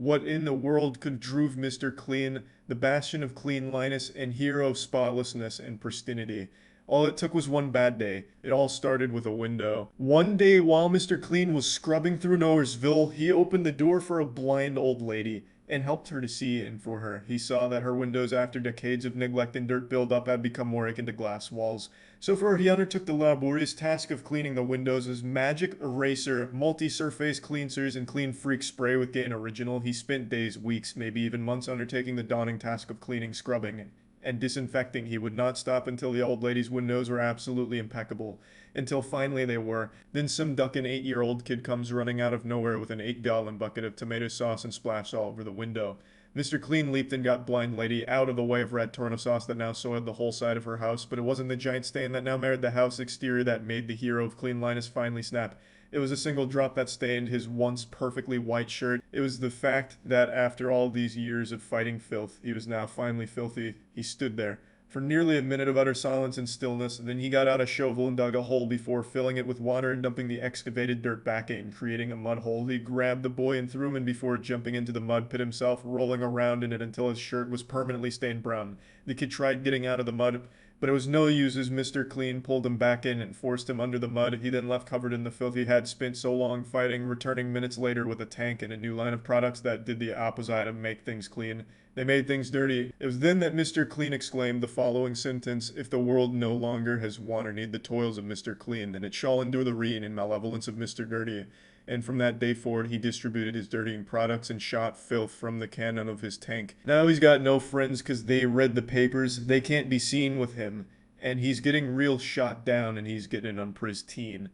What in the world could droove Mr. Clean, the bastion of cleanliness and hero of spotlessness and pristinity? All it took was one bad day. It all started with a window. One day while Mr. Clean was scrubbing through Nowheresville, he opened the door for a blind old lady and helped her to see in for her. He saw that her windows, after decades of neglect and dirt buildup, had become more akin to glass walls. So for her, he undertook the laborious task of cleaning the windows as magic eraser, multi-surface cleansers, and clean freak spray with Gain Original. He spent days, weeks, maybe even months undertaking the daunting task of cleaning, scrubbing, and disinfecting. He would not stop until the old lady's windows were absolutely impeccable. Until finally they were. Then some duckin' 8-year-old kid comes running out of nowhere with an 8-gallon bucket of tomato sauce and splashed all over the window. Mr. Clean leaped and got blind lady out of the way of red torno sauce that now soiled the whole side of her house, but it wasn't the giant stain that now marred the house exterior that made the hero of cleanliness finally snap. It was a single drop that stained his once perfectly white shirt. It was the fact that after all these years of fighting filth, he was now finally filthy. He stood there for nearly a minute of utter silence and stillness. Then he got out a shovel and dug a hole before filling it with water and dumping the excavated dirt back in, creating a mud hole. He grabbed the boy and threw him in before jumping into the mud pit himself, rolling around in it until his shirt was permanently stained brown. The kid tried getting out of the mud, but it was no use as Mr. Clean pulled him back in and forced him under the mud. He then left covered in the filth he had spent so long fighting, returning minutes later with a tank and a new line of products that did the opposite of make things clean. They made things dirty. It was then that Mr. Clean exclaimed the following sentence: "If the world no longer has won or need the toils of Mr. Clean, then it shall endure the reign and malevolence of Mr. Dirty." And from that day forward, he distributed his dirtying products and shot filth from the cannon of his tank. Now he's got no friends because they read the papers. They can't be seen with him. And he's getting real shot down and he's getting unpristine.